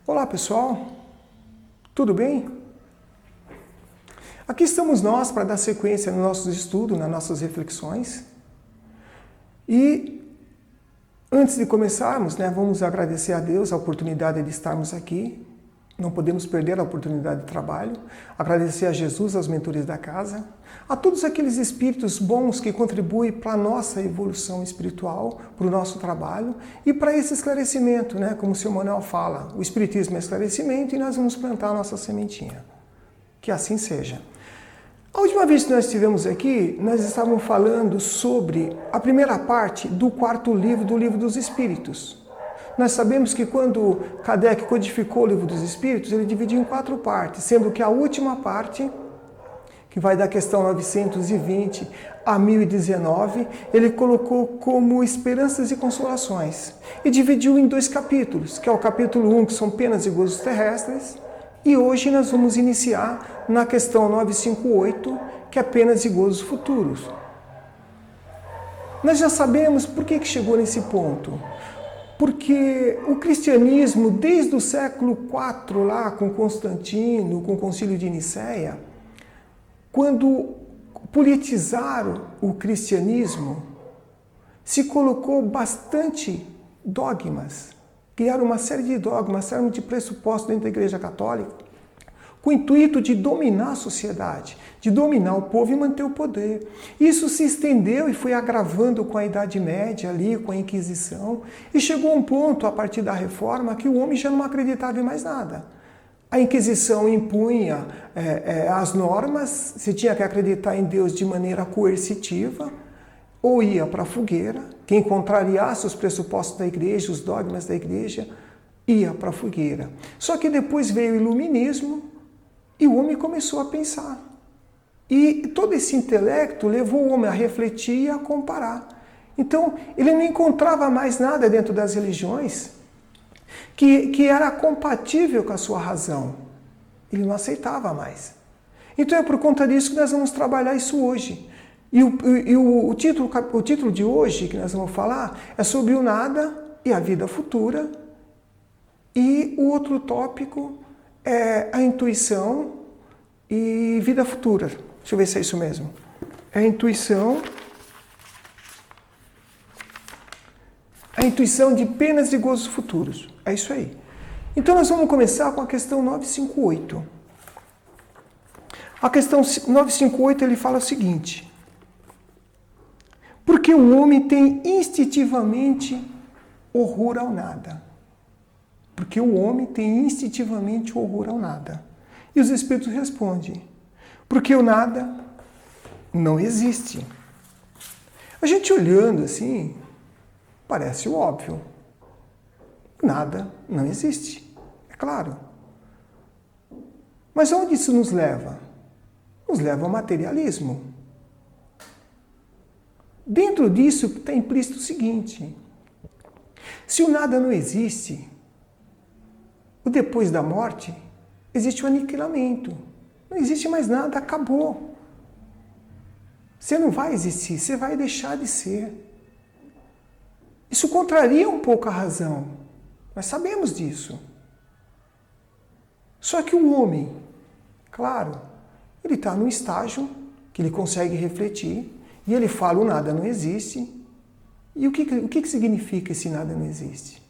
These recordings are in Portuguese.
Olá pessoal, tudo bem? Aqui estamos nós para dar sequência no nosso estudo, nas nossas reflexões. E antes de começarmos, vamos agradecer a Deus a oportunidade de estarmos aqui. Não podemos perder a oportunidade de trabalho. Agradecer a Jesus, aos mentores da casa, a todos aqueles espíritos bons que contribuem para a nossa evolução espiritual, para o nosso trabalho e para esse esclarecimento, como o seu Manuel fala. O Espiritismo é esclarecimento e nós vamos plantar a nossa sementinha. Que assim seja. A última vez que nós estivemos aqui, nós estávamos falando sobre a primeira parte do quarto livro do Livro dos Espíritos. Nós sabemos que quando Kardec codificou o Livro dos Espíritos, ele dividiu em 4 partes, sendo que a última parte, que vai da questão 920 a 1019, ele colocou como esperanças e consolações. E dividiu em 2 capítulos, que é o capítulo 1, que são penas e gozos terrestres, e hoje nós vamos iniciar na questão 958, que é penas e gozos futuros. Nós já sabemos por que chegou nesse ponto. Porque o cristianismo, desde o século IV, lá com Constantino, com o Concílio de Nicéia, quando politizaram o cristianismo, se colocou bastante dogmas, criaram uma série de dogmas, uma série de pressupostos dentro da Igreja Católica, com o intuito de dominar a sociedade, de dominar o povo e manter o poder. Isso se estendeu e foi agravando com a Idade Média ali, com a Inquisição, e chegou a um ponto, a partir da Reforma, que o homem já não acreditava em mais nada. A Inquisição impunha as normas, se tinha que acreditar em Deus de maneira coercitiva, ou ia para a fogueira, quem contrariasse os pressupostos da igreja, os dogmas da igreja, ia para a fogueira. Só que depois veio o Iluminismo, e o homem começou a pensar. E todo esse intelecto levou o homem a refletir e a comparar. Então, ele não encontrava mais nada dentro das religiões que era compatível com a sua razão. Ele não aceitava mais. Então, é por conta disso que nós vamos trabalhar isso hoje. E o título de hoje que nós vamos falar é sobre o nada e a vida futura. E o outro tópico é a intuição e vida futura. Deixa eu ver se é isso mesmo. É a intuição de penas e gozos futuros. É isso aí. Então nós vamos começar com a questão 958. A questão 958 ele fala o seguinte: porque o homem tem instintivamente horror ao nada. Porque o homem tem instintivamente horror ao nada. E os espíritos respondem: porque o nada não existe. A gente olhando assim, parece óbvio. Nada não existe, é claro. Mas aonde isso nos leva? Nos leva ao materialismo. Dentro disso está implícito o seguinte: se o nada não existe, o depois da morte, existe o aniquilamento. Não existe mais nada, acabou. Você não vai existir, você vai deixar de ser. Isso contraria um pouco a razão. Nós sabemos disso. Só que o homem, claro, ele está num estágio que ele consegue refletir e ele fala: o nada não existe. E o que significa esse nada não existe?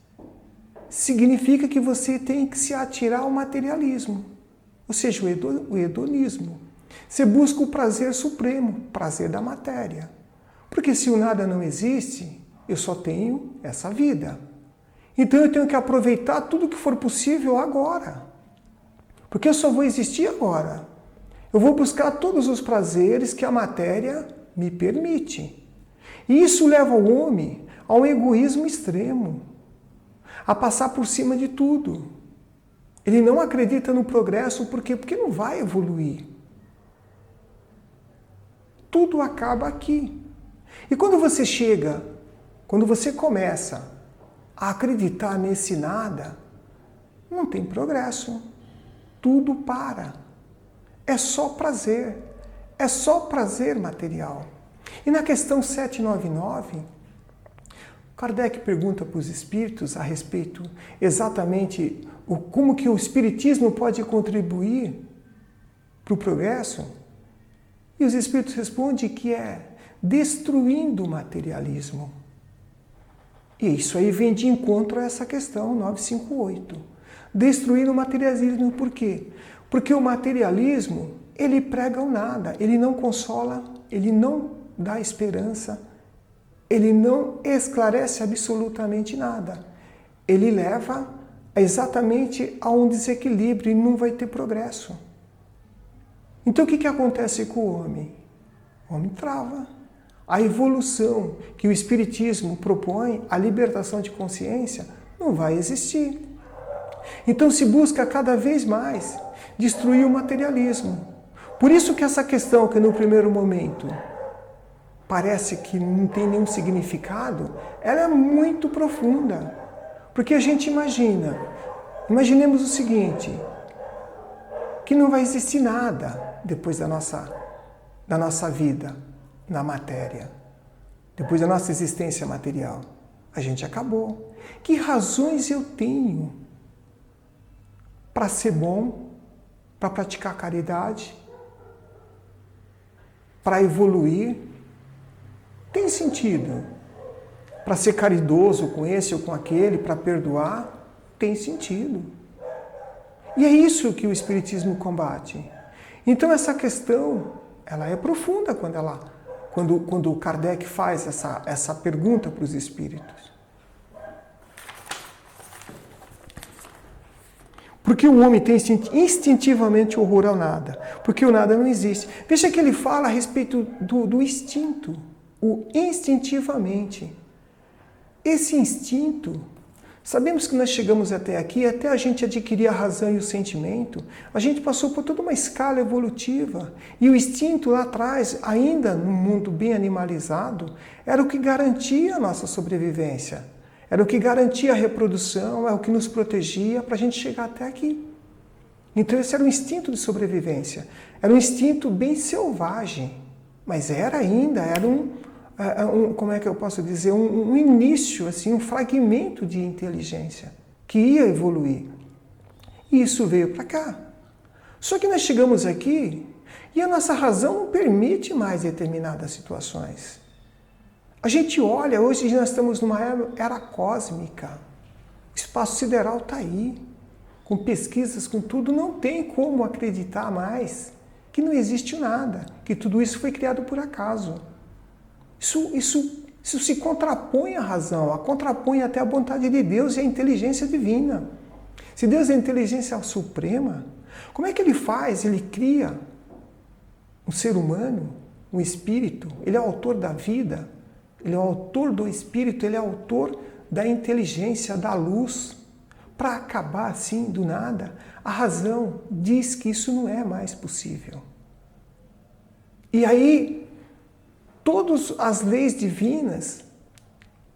Significa que você tem que se atirar ao materialismo, ou seja, o hedonismo. Você busca o prazer supremo, prazer da matéria. Porque se o nada não existe, eu só tenho essa vida. Então eu tenho que aproveitar tudo que for possível agora. Porque eu só vou existir agora. Eu vou buscar todos os prazeres que a matéria me permite. E isso leva o homem a um egoísmo extremo, a passar por cima de tudo. Ele não acredita no progresso, por quê? Porque não vai evoluir. Tudo acaba aqui. E quando você começa a acreditar nesse nada, não tem progresso. Tudo para. É só prazer material. E na questão 799, Kardec pergunta para os espíritos a respeito exatamente como que o Espiritismo pode contribuir para o progresso? E os Espíritos respondem que é destruindo o materialismo. E isso aí vem de encontro a essa questão 958. Destruir o materialismo por quê? Porque o materialismo, ele prega o nada, ele não consola, ele não dá esperança, ele não esclarece absolutamente nada. Ele leva exatamente a um desequilíbrio e não vai ter progresso. Então o que acontece com o homem? O homem trava. A evolução que o Espiritismo propõe, a libertação de consciência, não vai existir. Então se busca cada vez mais destruir o materialismo. Por isso que essa questão que no primeiro momento parece que não tem nenhum significado, ela é muito profunda. Porque a gente imaginemos o seguinte, que não vai existir nada depois da nossa vida na matéria, depois da nossa existência material. A gente acabou. Que razões eu tenho para ser bom, para praticar caridade, para evoluir? Tem sentido. Para ser caridoso com esse ou com aquele, para perdoar, tem sentido. E é isso que o Espiritismo combate. Então essa questão, ela é profunda quando Kardec faz essa pergunta para os espíritos. Porque o homem tem instintivamente horror ao nada. Porque o nada não existe. Veja que ele fala a respeito do instinto. O instintivamente. Esse instinto, sabemos que nós chegamos até aqui, até a gente adquirir a razão e o sentimento, a gente passou por toda uma escala evolutiva. E o instinto lá atrás, ainda no mundo bem animalizado, era o que garantia a nossa sobrevivência. Era o que garantia a reprodução, é o que nos protegia para a gente chegar até aqui. Então esse era um instinto de sobrevivência. Era um instinto bem selvagem, mas era como é que eu posso dizer, um início, assim, um fragmento de inteligência que ia evoluir. E isso veio para cá. Só que nós chegamos aqui e a nossa razão não permite mais determinadas situações. A gente olha, hoje nós estamos numa era cósmica. O espaço sideral está aí, com pesquisas, com tudo, não tem como acreditar mais que não existe nada, que tudo isso foi criado por acaso. Isso se contrapõe à razão, contrapõe até a vontade de Deus e a inteligência divina. Se Deus é a inteligência suprema, como é que Ele faz? Ele cria um ser humano, um espírito, Ele é o autor da vida, Ele é o autor do espírito, Ele é o autor da inteligência, da luz. Para acabar assim, do nada, a razão diz que isso não é mais possível. E aí, todas as leis divinas,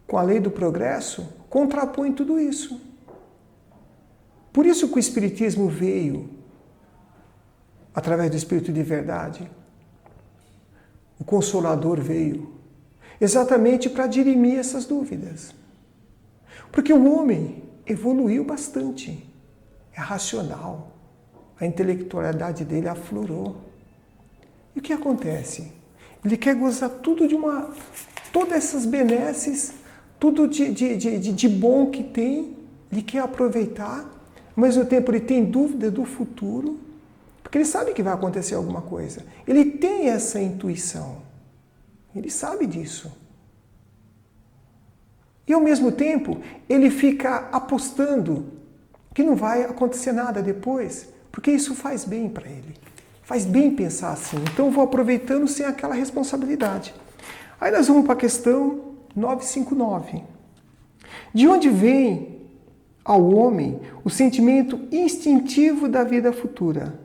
com a lei do progresso, contrapõem tudo isso. Por isso que o Espiritismo veio, através do Espírito de Verdade. O Consolador veio, exatamente para dirimir essas dúvidas. Porque o homem evoluiu bastante, é racional, a intelectualidade dele aflorou. E o que acontece? Ele quer gozar todas essas benesses, tudo de bom que tem, ele quer aproveitar, ao mesmo tempo ele tem dúvida do futuro, porque ele sabe que vai acontecer alguma coisa. Ele tem essa intuição, ele sabe disso. E ao mesmo tempo, ele fica apostando que não vai acontecer nada depois, porque isso faz bem para ele. Faz bem pensar assim. Então eu vou aproveitando sem aquela responsabilidade. Aí nós vamos para a questão 959. De onde vem ao homem o sentimento instintivo da vida futura?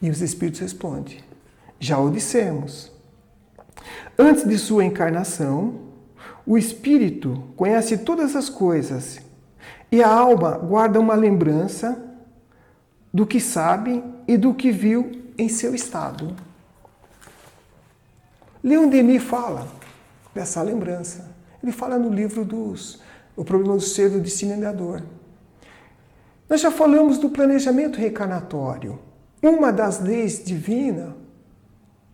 E os Espíritos respondem: já o dissemos. Antes de sua encarnação, o Espírito conhece todas as coisas e a alma guarda uma lembrança do que sabe e do que viu em seu estado. Leon Denis fala dessa lembrança. Ele fala no livro O Problema do Ser, do Destino e da Dor. Nós já falamos do planejamento reencarnatório. Uma das leis divinas,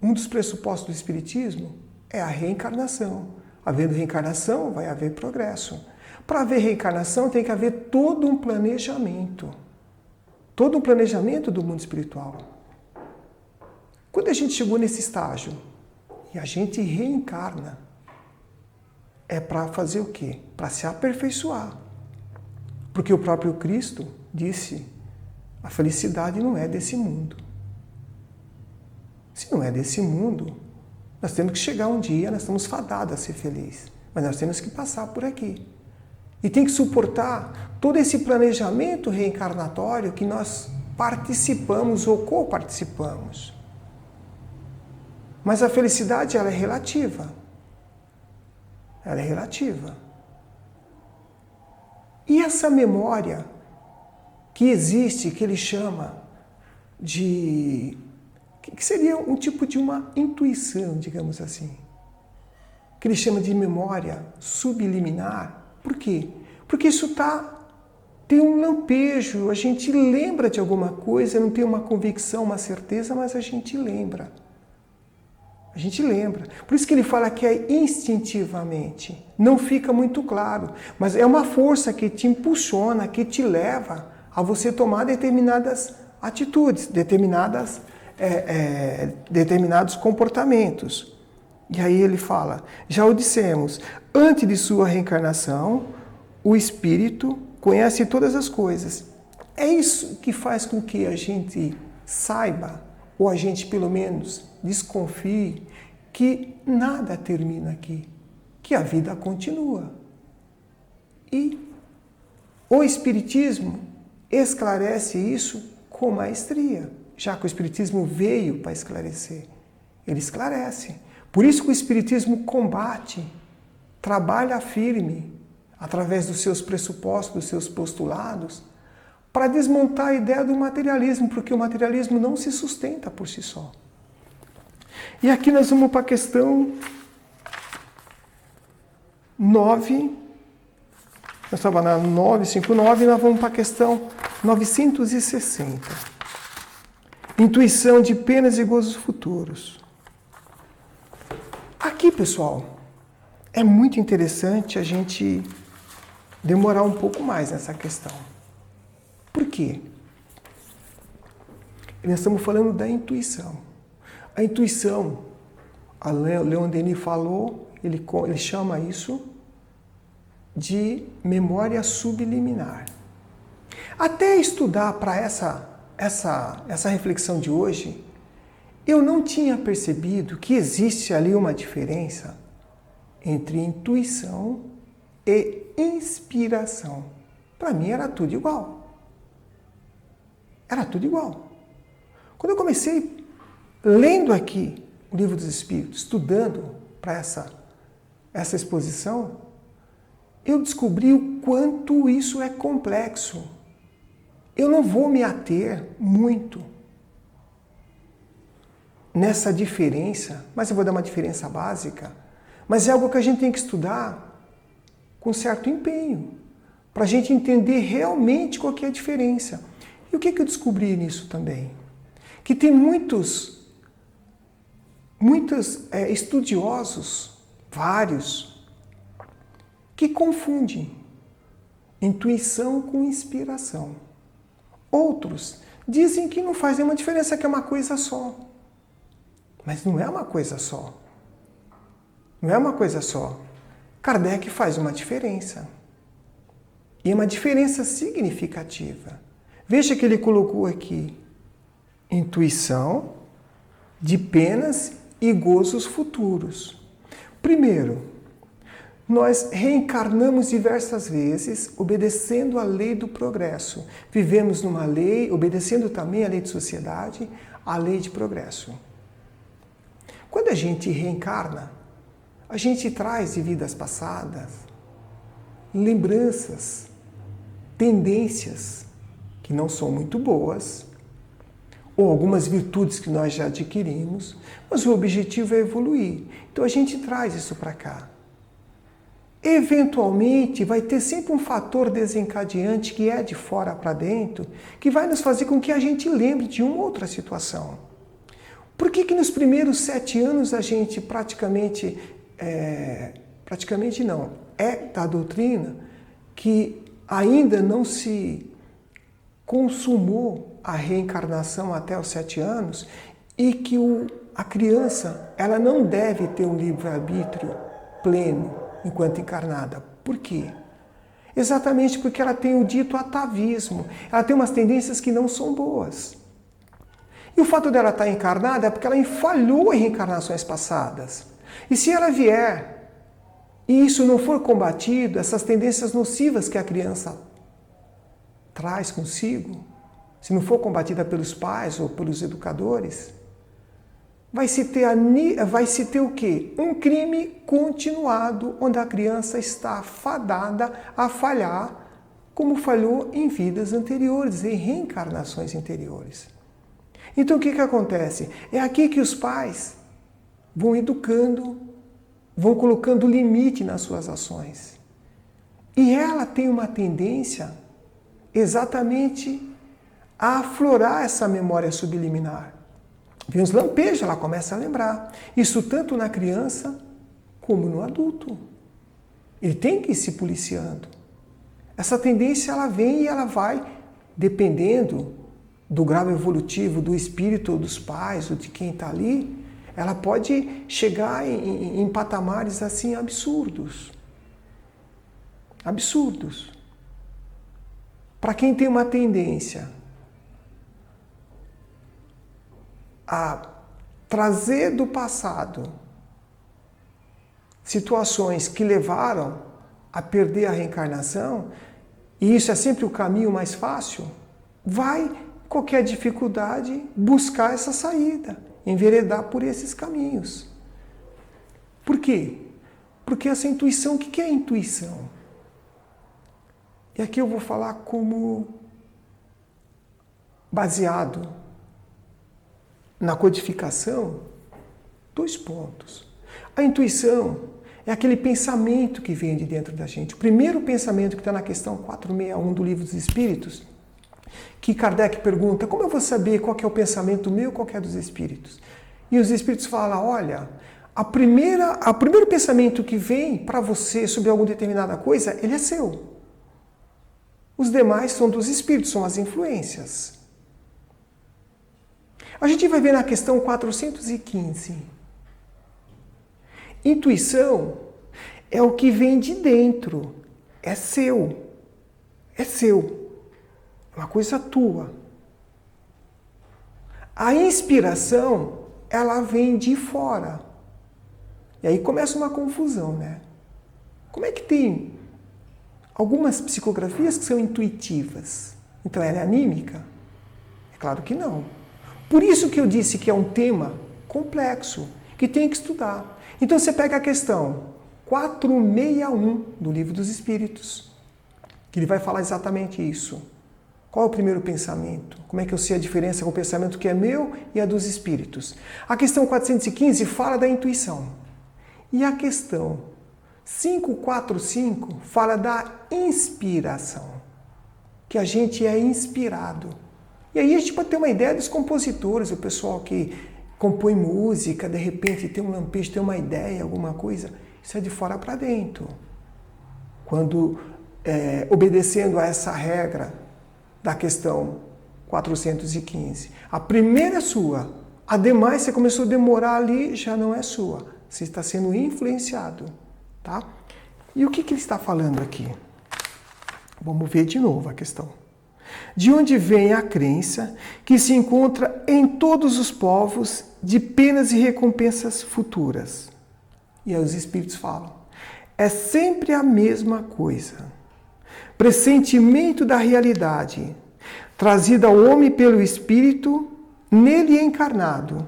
um dos pressupostos do Espiritismo, é a reencarnação. Havendo reencarnação, vai haver progresso. Para haver reencarnação, tem que haver todo um planejamento. Todo um planejamento do mundo espiritual. Quando a gente chegou nesse estágio e a gente reencarna, é para fazer o quê? Para se aperfeiçoar. Porque o próprio Cristo disse, a felicidade não é desse mundo. Se não é desse mundo, nós temos que chegar um dia, nós estamos fadados a ser felizes. Mas nós temos que passar por aqui. E tem que suportar todo esse planejamento reencarnatório que nós participamos ou coparticipamos. Mas a felicidade, ela é relativa. Ela é relativa. E essa memória que existe, que ele chama de... que seria um tipo de uma intuição, digamos assim. Que ele chama de memória subliminar. Por quê? Porque isso tem um lampejo, a gente lembra de alguma coisa, não tem uma convicção, uma certeza, mas a gente lembra. A gente lembra. Por isso que ele fala que é instintivamente. Não fica muito claro, mas é uma força que te impulsiona, que te leva a você tomar determinadas atitudes, determinados comportamentos. E aí ele fala, já o dissemos, antes de sua reencarnação, o espírito conhece todas as coisas. É isso que faz com que a gente saiba, ou a gente pelo menos desconfie, que nada termina aqui, que a vida continua. E o Espiritismo esclarece isso com maestria, já que o Espiritismo veio para esclarecer. Ele esclarece. Por isso que o Espiritismo combate, trabalha firme, através dos seus pressupostos, dos seus postulados, para desmontar a ideia do materialismo, porque o materialismo não se sustenta por si só. E aqui nós vamos para a questão 9, nós estávamos na 959 e nós vamos para a questão 960. Intuição de penas e gozos futuros. Aqui, pessoal, é muito interessante a gente demorar um pouco mais nessa questão. Por quê? Nós estamos falando da intuição. A intuição, a Leon Denis falou, ele chama isso de memória subliminar. Até estudar para essa reflexão de hoje, eu não tinha percebido que existe ali uma diferença entre intuição e inspiração. Para mim era tudo igual. Era tudo igual. Quando eu comecei lendo aqui o Livro dos Espíritos, estudando para essa exposição, eu descobri o quanto isso é complexo. Eu não vou me ater muito nessa diferença, mas eu vou dar uma diferença básica, mas é algo que a gente tem que estudar com certo empenho, para a gente entender realmente qual que é a diferença. E o que eu descobri nisso também? Que tem muitos estudiosos, vários, que confundem intuição com inspiração. Outros dizem que não faz nenhuma diferença, que é uma coisa só. Mas não é uma coisa só. Não é uma coisa só. Kardec faz uma diferença. E é uma diferença significativa. Veja que ele colocou aqui intuição de penas e gozos futuros. Primeiro, nós reencarnamos diversas vezes obedecendo à lei do progresso. Vivemos numa lei, obedecendo também à lei de sociedade, à lei de progresso. Quando a gente reencarna, a gente traz de vidas passadas lembranças, tendências que não são muito boas, ou algumas virtudes que nós já adquirimos, mas o objetivo é evoluir. Então a gente traz isso para cá. eventualmente vai ter sempre um fator desencadeante que é de fora para dentro, que vai nos fazer com que a gente lembre de uma outra situação. Por que nos primeiros 7 anos a gente praticamente não, é da doutrina que ainda não se consumou a reencarnação até os 7 anos e que a criança ela não deve ter um livre-arbítrio pleno enquanto encarnada. Por quê? Exatamente porque ela tem o dito atavismo, ela tem umas tendências que não são boas. E o fato dela estar encarnada é porque ela falhou em reencarnações passadas. E se ela vier e isso não for combatido, essas tendências nocivas que a criança traz consigo, se não for combatida pelos pais ou pelos educadores, vai se ter o quê? Um crime continuado, onde a criança está fadada a falhar, como falhou em vidas anteriores, em reencarnações anteriores. Então o que acontece? É aqui que os pais vão educando, vão colocando limite nas suas ações. E ela tem uma tendência exatamente a aflorar essa memória subliminar. Vem uns lampejos, ela começa a lembrar. Isso tanto na criança como no adulto. Ele tem que ir se policiando. Essa tendência ela vem e ela vai, dependendo do grau evolutivo do espírito ou dos pais ou de quem está ali, ela pode chegar em patamares assim absurdos. Absurdos. Para quem tem uma tendência a trazer do passado situações que levaram a perder a reencarnação, e isso é sempre o caminho mais fácil, vai, qualquer dificuldade, buscar essa saída, enveredar por esses caminhos. Por quê? Porque essa intuição, o que é intuição? E aqui eu vou falar como baseado na codificação, 2 pontos. A intuição é aquele pensamento que vem de dentro da gente. O primeiro pensamento que está na questão 461 do Livro dos Espíritos, que Kardec pergunta, como eu vou saber qual que é o pensamento meu e qual que é dos espíritos? E os espíritos falam, olha, o primeiro pensamento que vem para você sobre alguma determinada coisa, ele é seu. Os demais são dos espíritos, são as influências. A gente vai ver na questão 415. Intuição é o que vem de dentro. É seu. É seu. É uma coisa tua. A inspiração, ela vem de fora. E aí começa uma confusão, né? Como é que tem algumas psicografias que são intuitivas? Então ela é anímica? É claro que não. Por isso que eu disse que é um tema complexo, que tem que estudar. Então você pega a questão 461 do Livro dos Espíritos, que ele vai falar exatamente isso. Qual é o primeiro pensamento? Como é que eu sei a diferença com o pensamento que é meu e a dos espíritos? A questão 415 fala da intuição. E a questão 545 fala da inspiração, que a gente é inspirado. E aí a gente pode ter uma ideia dos compositores, o pessoal que compõe música, de repente tem um lampejo, tem uma ideia, alguma coisa, isso é de fora para dentro. Quando, obedecendo a essa regra da questão 415, a primeira é sua, a demais você começou a demorar ali, já não é sua, você está sendo influenciado, tá? E o que ele está falando aqui? Vamos ver de novo a questão. De onde vem a crença que se encontra em todos os povos de penas e recompensas futuras? E aí os espíritos falam, é sempre a mesma coisa. Pressentimento da realidade, trazida ao homem pelo espírito, nele encarnado.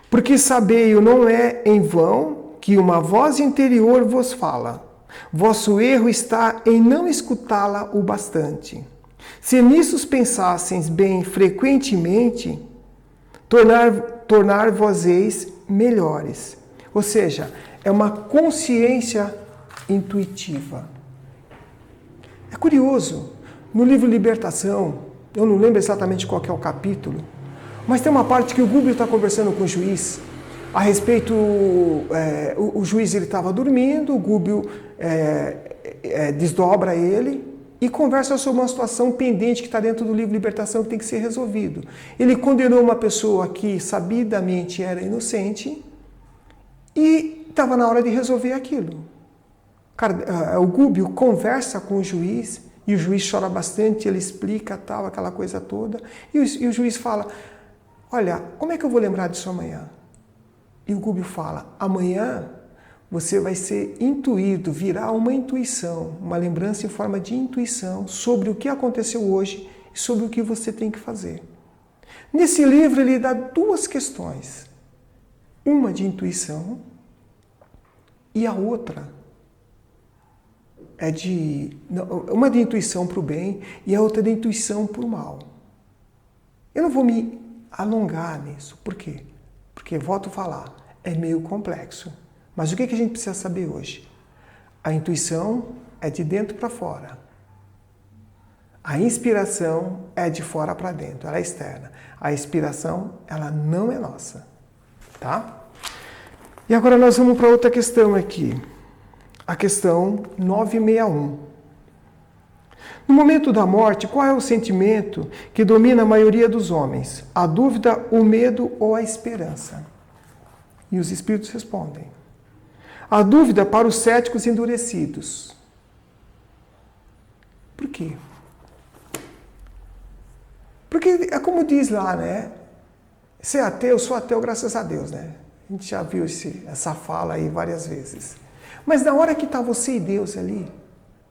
Porque sabeio não é em vão que uma voz interior vos fala. Vosso erro está em não escutá-la o bastante. Se nisso pensasseis bem frequentemente, tornar-vos-eis melhores. Ou seja, é uma consciência intuitiva. É curioso, no livro Libertação, eu não lembro exatamente qual que é o capítulo, mas tem uma parte que o Gubbio está conversando com o juiz a respeito, o juiz estava dormindo, o Gubbio desdobra ele e conversa sobre uma situação pendente que está dentro do livro Libertação que tem que ser resolvido. Ele condenou uma pessoa que sabidamente era inocente e estava na hora de resolver aquilo. O Gubbio conversa com o juiz e o juiz chora bastante, ele explica tal, aquela coisa toda, e o juiz fala: olha, como é que eu vou lembrar disso amanhã? E o Gubbio fala: amanhã você vai ser intuído, virá uma intuição, uma lembrança em forma de intuição sobre o que aconteceu hoje e sobre o que você tem que fazer. Nesse livro ele dá duas questões, uma de intuição e a outra uma de intuição para o bem e a outra de intuição para o mal. Eu não vou me alongar nisso. Por quê? Porque, volto a falar, é meio complexo. Mas o que a gente precisa saber hoje? A intuição é de dentro para fora. A inspiração é de fora para dentro, ela é externa. A inspiração, ela não é nossa. Tá? E agora nós vamos para outra questão aqui. A questão 961. No momento da morte, qual é o sentimento que domina a maioria dos homens? A dúvida, o medo ou a esperança? E os espíritos respondem: a dúvida para os céticos endurecidos. Por quê? Porque é como diz lá, né? Ser ateu, sou ateu graças a Deus, né? A gente já viu essa fala aí várias vezes. Mas na hora que está você e Deus ali,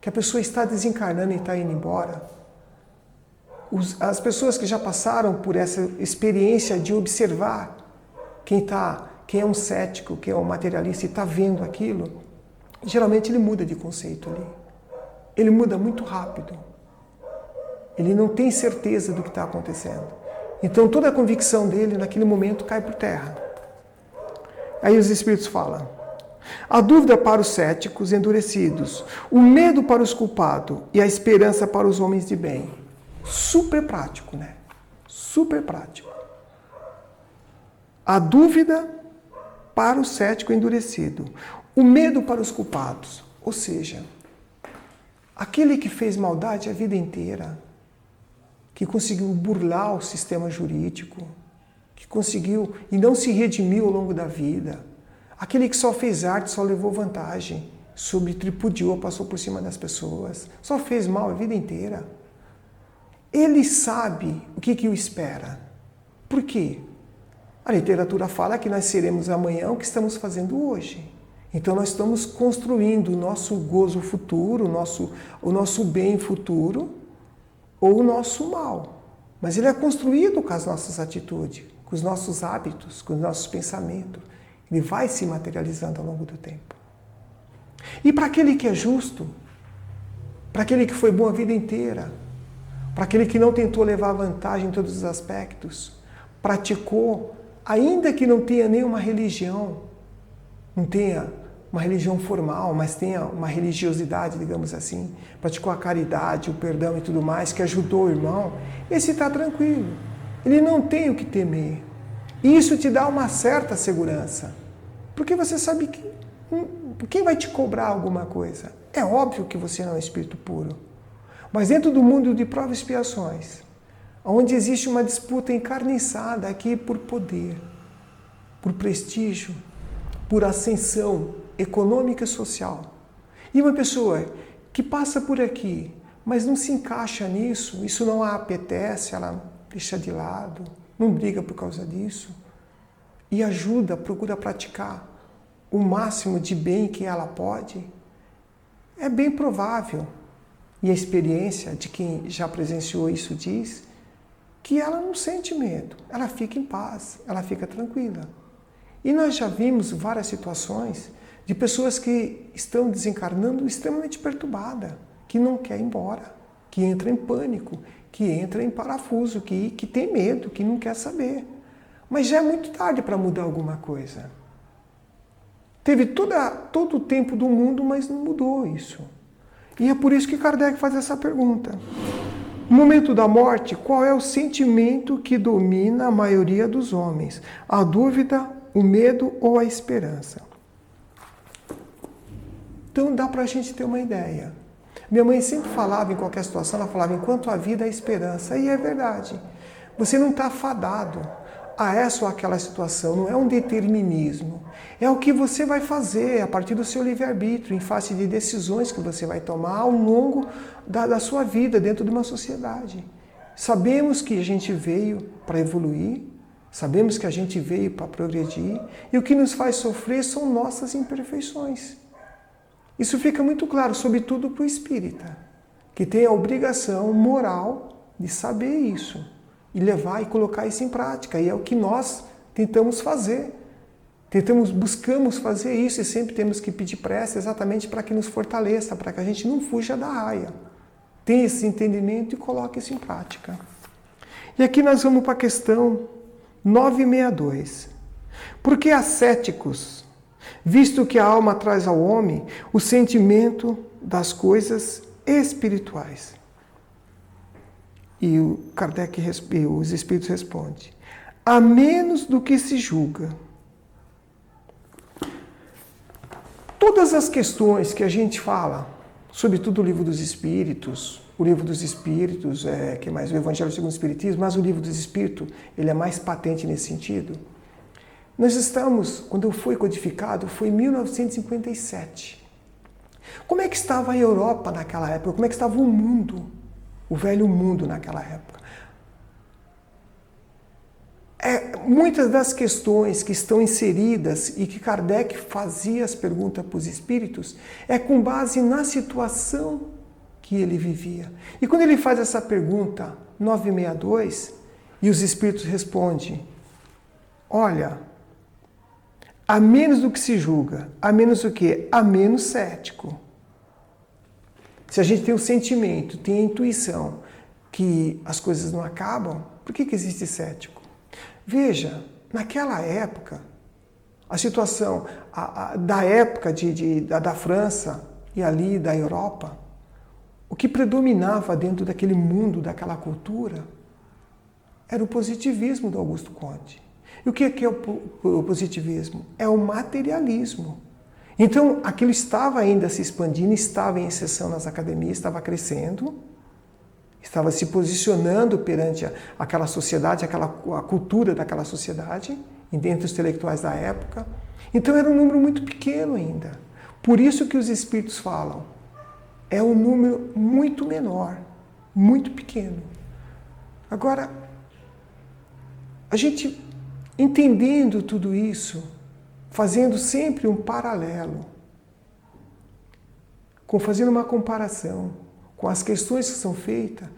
que a pessoa está desencarnando e está indo embora, as pessoas que já passaram por essa experiência de observar quem é um cético, quem é um materialista e está vendo aquilo, geralmente ele muda de conceito ali. Ele muda muito rápido. Ele não tem certeza do que está acontecendo. Então toda a convicção dele naquele momento cai por terra. Aí os espíritos falam: a dúvida para os céticos endurecidos, o medo para os culpados e a esperança para os homens de bem. Super prático, né? Super prático. A dúvida para o cético endurecido, o medo para os culpados, ou seja, aquele que fez maldade a vida inteira, que conseguiu burlar o sistema jurídico, que conseguiu e não se redimiu ao longo da vida, aquele que só fez arte, só levou vantagem, tripudiou, passou por cima das pessoas, só fez mal a vida inteira. Ele sabe o que o espera. Por quê? A literatura fala que nós seremos amanhã o que estamos fazendo hoje. Então nós estamos construindo o nosso gozo futuro, o nosso bem futuro, ou o nosso mal. Mas ele é construído com as nossas atitudes, com os nossos hábitos, com os nossos pensamentos. Ele vai se materializando ao longo do tempo. E para aquele que é justo, para aquele que foi bom a vida inteira, para aquele que não tentou levar vantagem em todos os aspectos, praticou, ainda que não tenha nenhuma religião, não tenha uma religião formal, mas tenha uma religiosidade, digamos assim, praticou a caridade, o perdão e tudo mais, que ajudou o irmão, esse está tranquilo. Ele não tem o que temer. E isso te dá uma certa segurança. Porque você sabe que quem vai te cobrar alguma coisa? É óbvio que você não é espírito puro. Mas dentro do mundo de provas e expiações, onde existe uma disputa encarniçada aqui por poder, por prestígio, por ascensão econômica e social. E uma pessoa que passa por aqui, mas não se encaixa nisso, isso não a apetece, ela deixa de lado, não briga por causa disso, e ajuda, procura praticar o máximo de bem que ela pode, é bem provável, e a experiência de quem já presenciou isso diz, que ela não sente medo, ela fica em paz, ela fica tranquila. E nós já vimos várias situações de pessoas que estão desencarnando extremamente perturbadas, que não quer ir embora, que entra em pânico, que entra em parafuso, que tem medo, que não quer saber. Mas já é muito tarde para mudar alguma coisa. Teve todo o tempo do mundo, mas não mudou isso. E é por isso que Kardec faz essa pergunta. No momento da morte, qual é o sentimento que domina a maioria dos homens? A dúvida, o medo ou a esperança? Então dá para a gente ter uma ideia. Minha mãe sempre falava, em qualquer situação, ela falava, enquanto a vida é esperança. E é verdade. Você não está fadado a essa ou aquela situação, não é um determinismo. É o que você vai fazer a partir do seu livre-arbítrio, em face de decisões que você vai tomar ao longo da sua vida dentro de uma sociedade. Sabemos que a gente veio para evoluir, sabemos que a gente veio para progredir, e o que nos faz sofrer são nossas imperfeições. Isso fica muito claro, sobretudo para o espírita, que tem a obrigação moral de saber isso e levar e colocar isso em prática. E é o que nós tentamos fazer. Buscamos fazer isso e sempre temos que pedir prece exatamente para que nos fortaleça, para que a gente não fuja da raia. Tenha esse entendimento e coloque isso em prática. E aqui nós vamos para a questão 962. Por que ascéticos? Visto que a alma traz ao homem o sentimento das coisas espirituais. E o Kardec, os Espíritos respondem, a menos do que se julga. Todas as questões que a gente fala, sobretudo o Livro dos Espíritos, o Evangelho segundo o Espiritismo, mas o Livro dos Espíritos, ele é mais patente nesse sentido. Nós estamos, quando foi codificado, foi em 1957. Como é que estava a Europa naquela época? Como é que estava o mundo, o velho mundo naquela época? Muitas das questões que estão inseridas e que Kardec fazia as perguntas para os espíritos é com base na situação que ele vivia. E quando ele faz essa pergunta, 962, e os espíritos respondem, olha, a menos do que se julga, a menos o quê? A menos cético. Se a gente tem o sentimento, tem a intuição que as coisas não acabam, por que existe cético? Veja, naquela época, a situação da época da França e ali da Europa, o que predominava dentro daquele mundo, daquela cultura, era o positivismo do Augusto Comte. E o que é o positivismo? É o materialismo. Então, aquilo estava ainda se expandindo, estava em exceção nas academias, estava crescendo, estava se posicionando perante aquela sociedade, a cultura daquela sociedade, entre os intelectuais da época. Então, era um número muito pequeno ainda. Por isso que os espíritos falam, é um número muito menor, muito pequeno. Agora, a gente entendendo tudo isso, fazendo sempre um paralelo, fazendo uma comparação com as questões que são feitas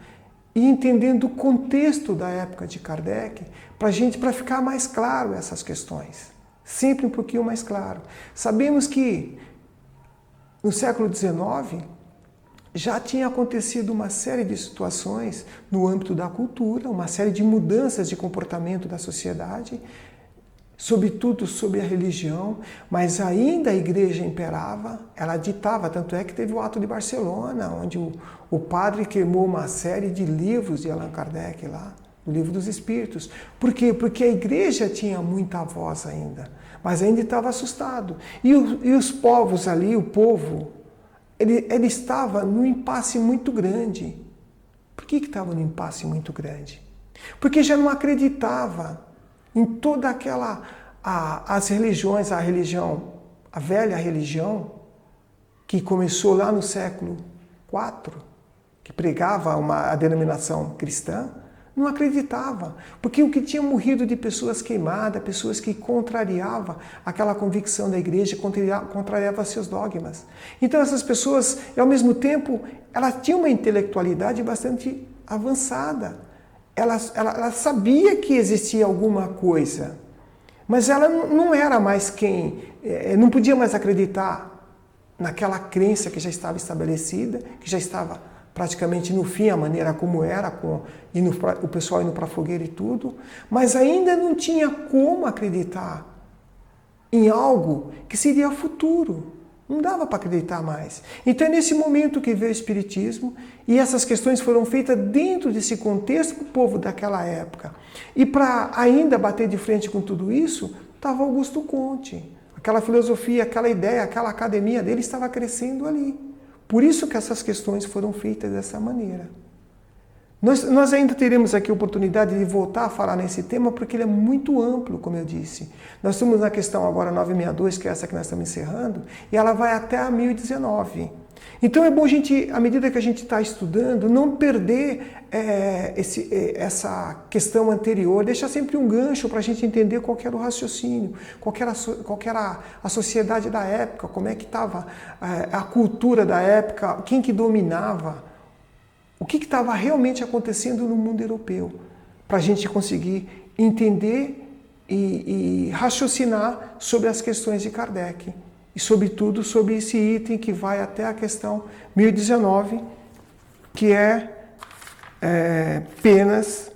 e entendendo o contexto da época de Kardec, para ficar mais claro essas questões. Sempre um pouquinho mais claro. Sabemos que no século XIX já tinha acontecido uma série de situações no âmbito da cultura, uma série de mudanças de comportamento da sociedade, sobretudo sobre a religião, mas ainda a igreja imperava, ela ditava, tanto é que teve o Ato de Barcelona, onde o padre queimou uma série de livros de Allan Kardec lá, o Livro dos Espíritos. Por quê? Porque a igreja tinha muita voz ainda, mas ainda estava assustado. E os povos ali, o povo, ele estava num impasse muito grande. Por que estava num impasse muito grande? Porque já não acreditava em toda aquela... as religiões, a velha religião, que começou lá no século IV, que pregava a denominação cristã, não acreditava. Porque o que tinha morrido de pessoas queimadas, pessoas que contrariavam aquela convicção da igreja, contrariavam seus dogmas. Então essas pessoas, ao mesmo tempo, elas tinham uma intelectualidade bastante avançada. Ela sabia que existia alguma coisa, mas ela não era mais não podia mais acreditar naquela crença que já estava estabelecida, que já estava praticamente no fim, a maneira como era, o pessoal indo para a fogueira e tudo, mas ainda não tinha como acreditar em algo que seria futuro. Não dava para acreditar mais. Então é nesse momento que veio o Espiritismo e essas questões foram feitas dentro desse contexto para o povo daquela época. E para ainda bater de frente com tudo isso, estava Augusto Conte. Aquela filosofia, aquela ideia, aquela academia dele estava crescendo ali. Por isso que essas questões foram feitas dessa maneira. Nós ainda teremos aqui a oportunidade de voltar a falar nesse tema, porque ele é muito amplo, como eu disse. Nós estamos na questão agora 962, que é essa que nós estamos encerrando, e ela vai até a 1019. Então é bom a gente, à medida que a gente está estudando, não perder essa questão anterior, deixar sempre um gancho para a gente entender qual era o raciocínio, qual era a sociedade da época, como é que estava a cultura da época, quem que dominava. O que estava realmente acontecendo no mundo europeu, para a gente conseguir entender e raciocinar sobre as questões de Kardec. E, sobretudo, sobre esse item que vai até a questão 1019, que é penas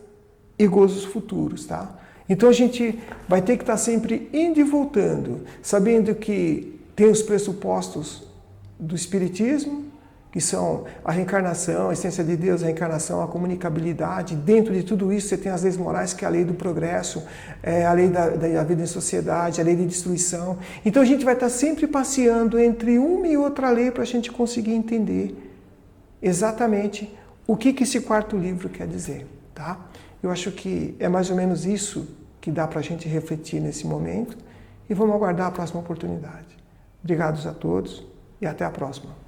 e gozos futuros. Tá? Então, a gente vai ter que estar sempre indo e voltando, sabendo que tem os pressupostos do Espiritismo, que são a reencarnação, a essência de Deus, a reencarnação, a comunicabilidade. Dentro de tudo isso você tem as leis morais, que é a lei do progresso, a lei da vida em sociedade, a lei de destruição. Então a gente vai estar sempre passeando entre uma e outra lei para a gente conseguir entender exatamente o que esse quarto livro quer dizer. Tá? Eu acho que é mais ou menos isso que dá para a gente refletir nesse momento e vamos aguardar a próxima oportunidade. Obrigados a todos e até a próxima.